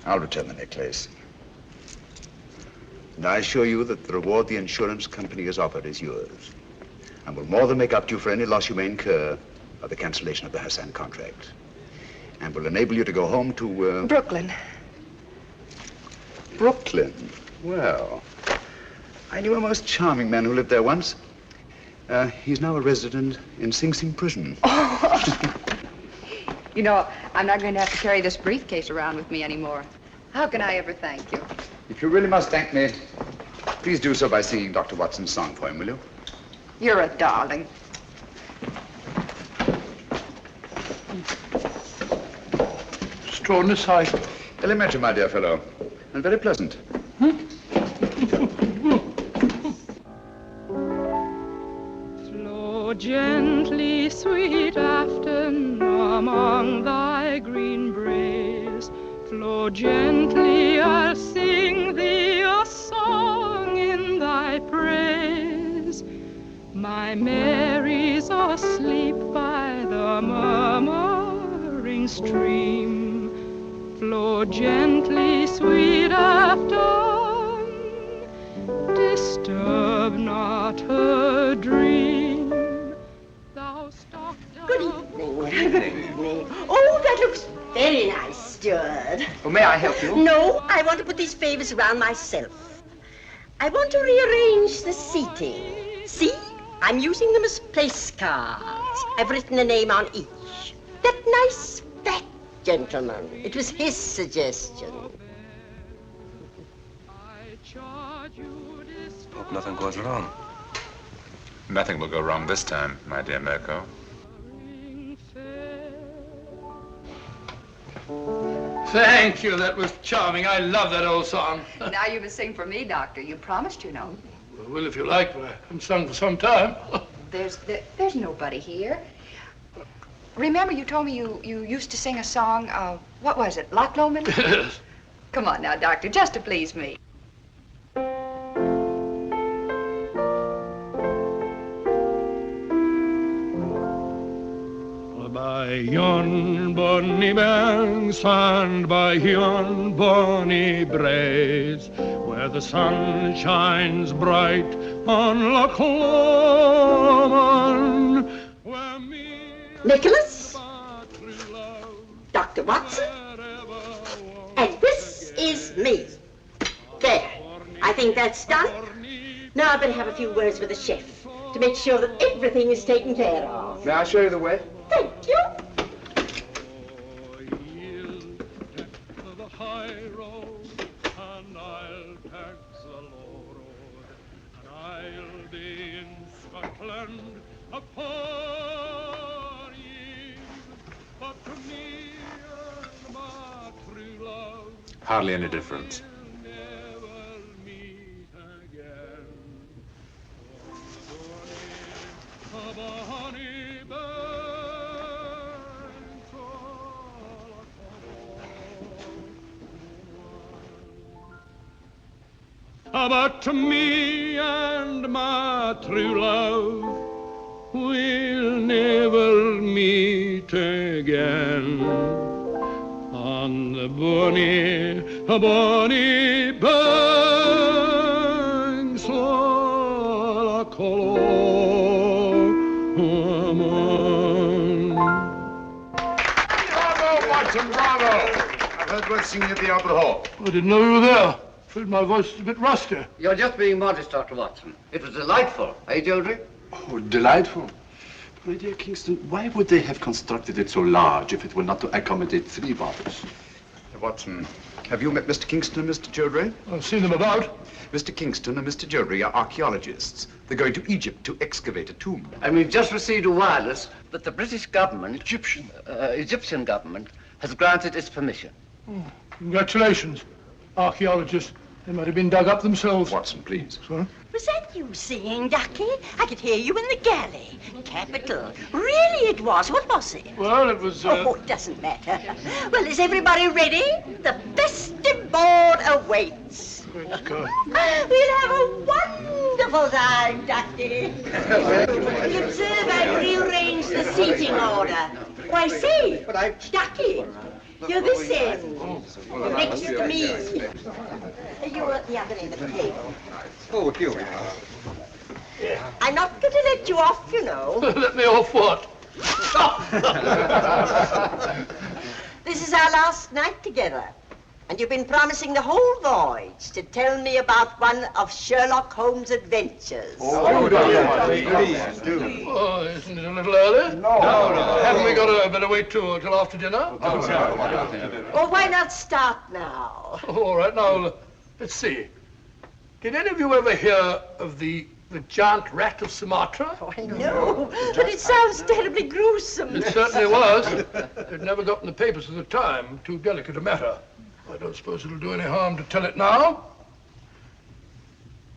I'll return the necklace. And I assure you that the reward the insurance company has offered is yours, and will more than make up to you for any loss you may incur by the cancellation of the Hassan contract, and will enable you to go home to, Brooklyn. Brooklyn? Well, I knew a most charming man who lived there once. He's now a resident in Sing Sing prison. Oh. You know, I'm not going to have to carry this briefcase around with me anymore. How can I ever thank you? If you really must thank me, please do so by singing Dr. Watson's song for him, will you? You're a darling. Extraordinary sight. Elementary, my dear fellow, and very pleasant. Flow gently, sweet Afton, among thy green braes. Flow gently, I'll sing thee a song in thy praise. My Mary's asleep by the murmuring stream. Flow gently, sweet Afton, disturb not her dream. Thou stalk down... Good evening. Good evening. Oh, that looks very nice, steward. Oh, may I help you? No, I want to put these favors around myself. I want to rearrange the seating. See? I'm using them as place cards. I've written a name on each. That nice fat gentleman. It was his suggestion. Hope nothing goes wrong. Nothing will go wrong this time, my dear Mirko. Thank you. That was charming. I love that old song. Now you must sing for me, Doctor. You promised, you know. Well, if you like, I haven't sung for some time. There's nobody here. Remember you told me you used to sing a song, what was it, Loch Lomond? Yes. Come on now, Doctor, just to please me. By yon bonny banks and by yon bonny braes, where the sun shines bright on Loch Lomond, Nicholas, Dr. Watson, and this is me. There, I think that's done. Now I better have a few words with the chef to make sure that everything is taken care of. May I show you the way? Thank you. Hardly any difference. But me and my true love will never meet again on the bonny banks of Loch Lomond. Bravo, Watson, bravo! I've heard words singing at the Opera Hall. I didn't know you were there. Afraid my voice is a bit rusty. You're just being modest, Dr. Watson. It was delightful, eh, Georgie? Oh, delightful. My dear Kingston, why would they have constructed it so large if it were not to accommodate 3 bottles? Watson, have you met Mr. Kingston and Mr. Jodrey? I've seen them about. Mr. Kingston and Mr. Jodrey are archaeologists. They're going to Egypt to excavate a tomb. And we've just received a wireless that the British government, Egyptian government, has granted its permission. Oh, congratulations, archaeologists. They might have been dug up themselves. Watson, please. Sorry? Was that you singing, Ducky? I could hear you in the galley. Capital. Really it was. What was it? Well, it was... Oh, it doesn't matter. Well, is everybody ready? The festive board awaits. Let's go. We'll have a wonderful time, Ducky. You observe I've rearranged the seating order. Why, say, Ducky, you're this end. Next to me. You're at the other end of the table. Oh, here we are. I'm not going to let you off, you know. Let me off what? This is our last night together. And you've been promising the whole voyage to tell me about one of Sherlock Holmes' adventures. Oh, please do. Oh, isn't it a little early? No. Haven't we got a better wait till after dinner? Well, why not start now? All right, now, let's see. Did any of you ever hear of the giant rat of Sumatra? Oh, I know, but it sounds terribly gruesome. It certainly was. It never got in the papers at the time. Too delicate a matter. I don't suppose it'll do any harm to tell it now.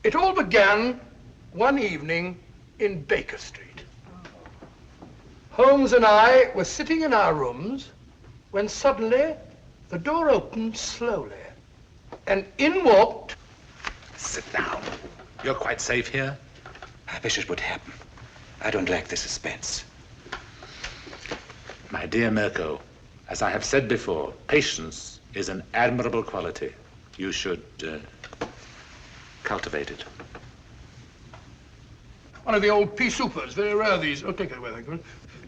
It all began one evening in Baker Street. Holmes and I were sitting in our rooms when suddenly the door opened slowly and in walked... Sit down. You're quite safe here. I wish it would happen. I don't like the suspense. My dear Mirko, as I have said before, patience is an admirable quality. You should cultivate it. One of the old pea soupers, very rare these. Oh, take it away, thank you.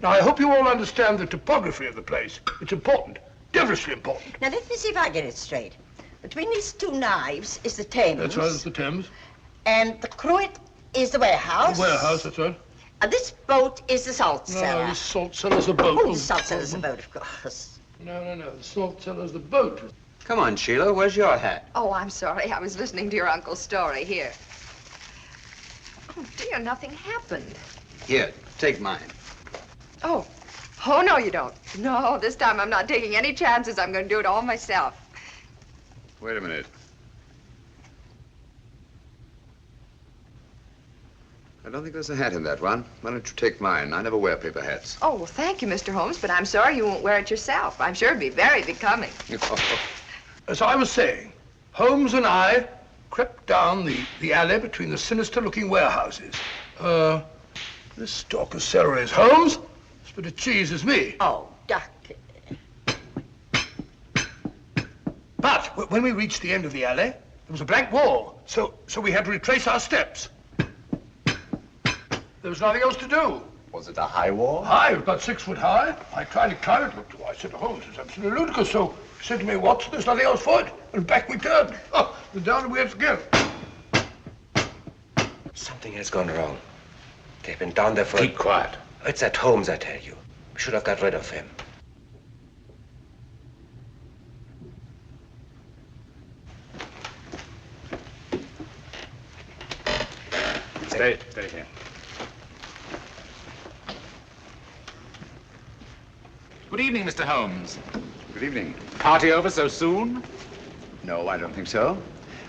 Now, I hope you all understand the topography of the place. It's important, devilishly important. Now, let me see if I get it straight. Between these 2 knives is the Thames. That's right, it's the Thames. And the Cruet is the warehouse. The warehouse, that's right. And this boat is the salt cellar. No, the salt cellar's a boat. Oh, the salt cellar's a boat, of course. No, the salt cellar's the boat. Come on, Sheila, where's your hat? Oh, I'm sorry. I was listening to your uncle's story. Here. Oh, dear, nothing happened. Here, take mine. Oh. Oh, no, you don't. No, this time I'm not taking any chances. I'm going to do it all myself. Wait a minute. I don't think there's a hat in that one. Why don't you take mine? I never wear paper hats. Oh, well, thank you, Mr. Holmes, but I'm sorry you won't wear it yourself. I'm sure it'd be very becoming. As I was saying, Holmes and I crept down the alley between the sinister-looking warehouses. This stalk of celery is Holmes. This bit of cheese is me. Oh, Ducky. But when we reached the end of the alley, there was a blank wall, so we had to retrace our steps. There was nothing else to do. Was it a high wall? High, it was about 6 foot high. I tried to climb it, but I said to Holmes, it's absolutely ludicrous. So he said to me, Watson, there's nothing else for it. And back we turned. Oh, and down we went again. Something has gone wrong. They've been down there for... Keep quiet. It's that Holmes, I tell you. We should have got rid of him. Stay here. Good evening, Mr. Holmes. Good evening. Party over so soon? No, I don't think so.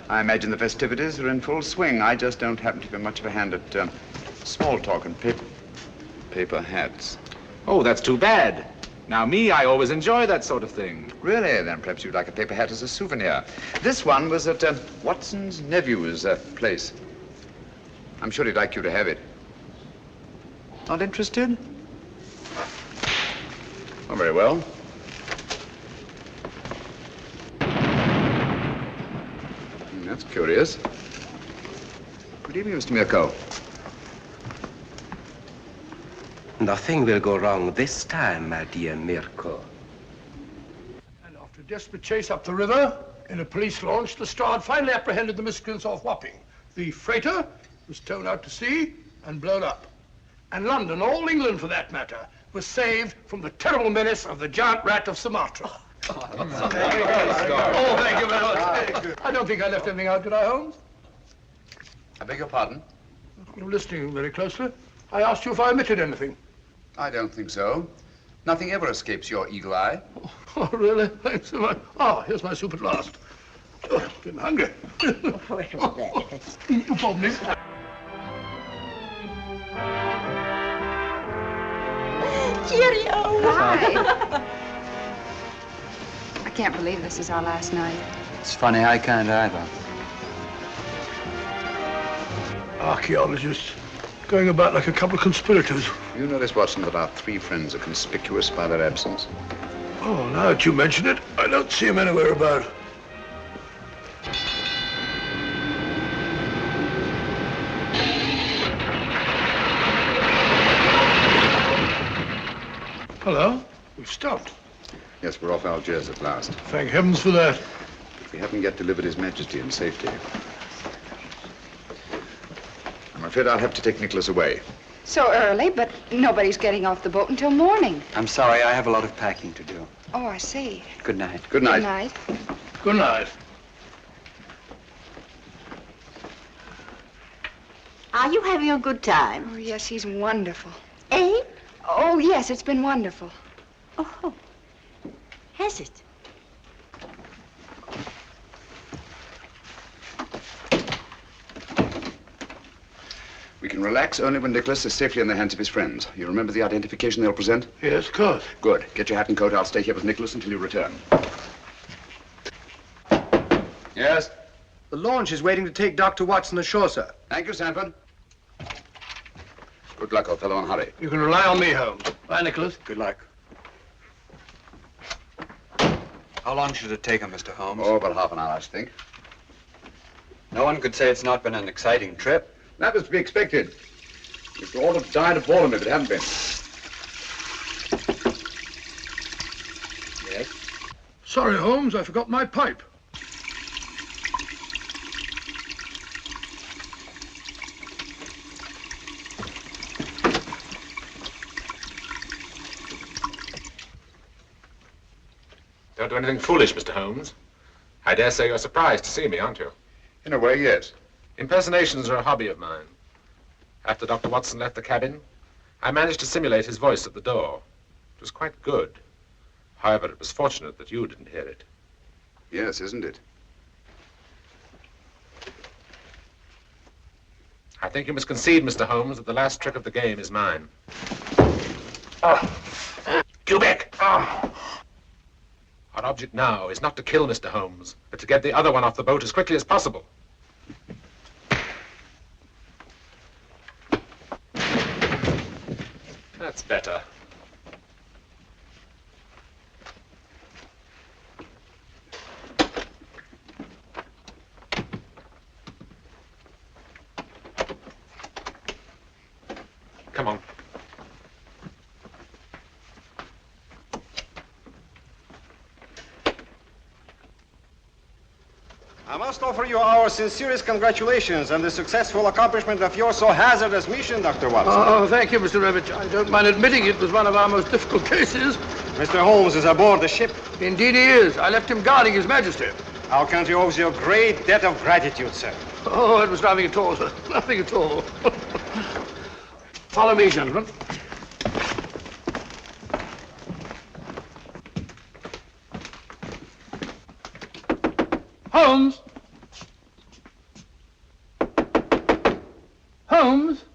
I imagine the festivities are in full swing. I just don't happen to be much of a hand at small talk and paper hats. Oh, that's too bad. Now, me, I always enjoy that sort of thing. Really? Then perhaps you'd like a paper hat as a souvenir. This one was at Watson's nephew's place. I'm sure he'd like you to have it. Not interested? Oh, very well. That's curious. Good evening, Mr. Mirko. Nothing will go wrong this time, my dear Mirko. And after a desperate chase up the river, in a police launch, the Strad finally apprehended the miscreants off Wapping. The freighter was towed out to sea and blown up. And London, all England for that matter, was saved from the terrible menace of the giant rat of Sumatra. Oh, thank you very much. I don't think I left anything out, did I, Holmes? I beg your pardon? You're listening very closely. I asked you if I omitted anything. I don't think so. Nothing ever escapes your eagle eye. Oh, really? Thanks so much. Ah, here's my soup at last. Oh, getting hungry. Pardon me. Cheerio! Hi. I can't believe this is our last night. It's funny, I can't either. Archaeologists going about like a couple of conspirators. You notice, Watson, that our three friends are conspicuous by their absence? Oh, now that you mention it, I don't see him anywhere about. Hello? We've stopped. Yes, we're off Algiers at last. Thank heavens for that. We haven't yet delivered His Majesty in safety. I'm afraid I'll have to take Nicholas away. So early, but nobody's getting off the boat until morning. I'm sorry, I have a lot of packing to do. Oh, I see. Good night. Good night. Good night. Good night. Are you having a good time? Oh, yes, he's wonderful. Eh? Oh, yes, it's been wonderful. Oh, has it? We can relax only when Nicholas is safely in the hands of his friends. You remember the identification they'll present? Yes, of course. Good. Get your hat and coat. I'll stay here with Nicholas until you return. Yes? The launch is waiting to take Dr. Watson ashore, sir. Thank you, Sanford. Good luck, old fellow, and hurry. You can rely on me, Holmes. Bye, Nicholas. Good luck. How long should it take him, Mr. Holmes? Oh, about half an hour, I should think. No one could say it's not been an exciting trip. That was to be expected. We'd all have died of boredom if it hadn't been. Yes? Sorry, Holmes, I forgot my pipe. Don't do anything foolish, Mr. Holmes. I dare say you're surprised to see me, aren't you? In a way, yes. Impersonations are a hobby of mine. After Dr. Watson left the cabin, I managed to simulate his voice at the door. It was quite good. However, it was fortunate that you didn't hear it. Yes, isn't it? I think you must concede, Mr. Holmes, that the last trick of the game is mine. Quebec! Our object now is not to kill Mr. Holmes, but to get the other one off the boat as quickly as possible. That's better. Come on. I must offer you our sincerest congratulations on the successful accomplishment of your so hazardous mission, Dr. Watson. Oh, thank you, Mr. Revich. I don't mind admitting it was one of our most difficult cases. Mr. Holmes is aboard the ship. Indeed he is. I left him guarding His Majesty. Our country owes you a great debt of gratitude, sir. Oh, it was nothing at all, sir. Nothing at all. Follow me, gentlemen. Holmes! Holmes!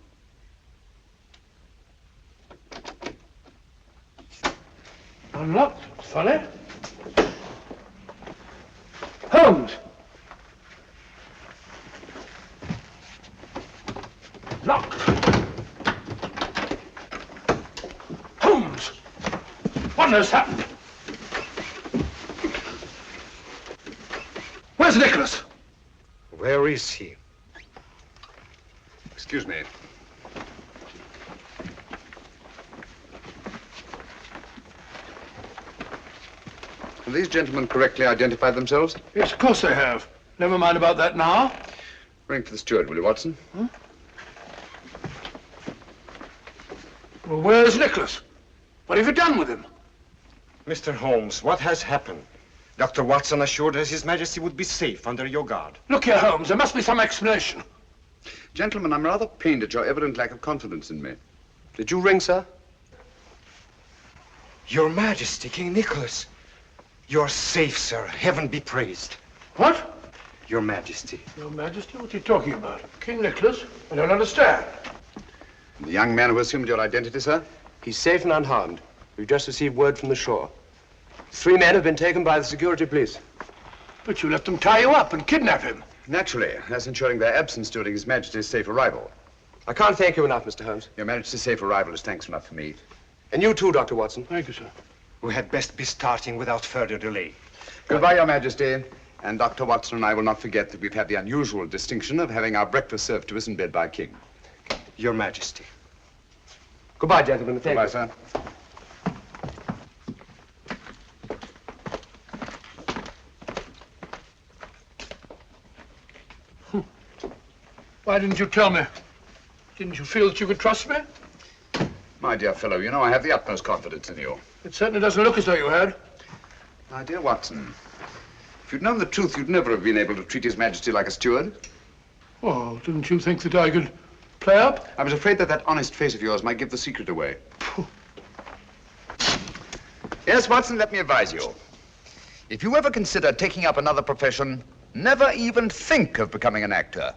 Unlocked. Funny. Holmes! Locked. Holmes! What has happened? Where's Nicholas? Where is he? Excuse me. Have these gentlemen correctly identified themselves? Yes, of course they have. Never mind about that now. Ring for the steward, will you, Watson? Well, where's Nicholas? What have you done with him? Mr. Holmes, what has happened? Dr. Watson assured us His Majesty would be safe under your guard. Look here, Holmes, there must be some explanation. Gentlemen, I'm rather pained at your evident lack of confidence in me. Did you ring, sir? Your Majesty, King Nicholas. You're safe, sir. Heaven be praised. What? Your Majesty. Your Majesty? What are you talking about? King Nicholas? I don't understand. The young man who assumed your identity, sir? He's safe and unharmed. We've just received word from the shore. 3 men have been taken by the security police. But you let them tie you up and kidnap him. Naturally, that's ensuring their absence during His Majesty's safe arrival. I can't thank you enough, Mr. Holmes. Your Majesty's safe arrival is thanks enough for me. And you too, Dr. Watson. Thank you, sir. We had best be starting without further delay. Goodbye, Your Majesty. And Dr. Watson and I will not forget that we've had the unusual distinction of having our breakfast served to us in bed by a king. Your Majesty. Goodbye, gentlemen. Thank Goodbye, you. sir. Why didn't you tell me? Didn't you feel that you could trust me? My dear fellow, you know I have the utmost confidence in you. It certainly doesn't look as though you had. My dear Watson, if you'd known the truth, you'd never have been able to treat His Majesty like a steward. Oh, didn't you think that I could play up? I was afraid that that honest face of yours might give the secret away. Yes, Watson, let me advise you. If you ever consider taking up another profession, never even think of becoming an actor.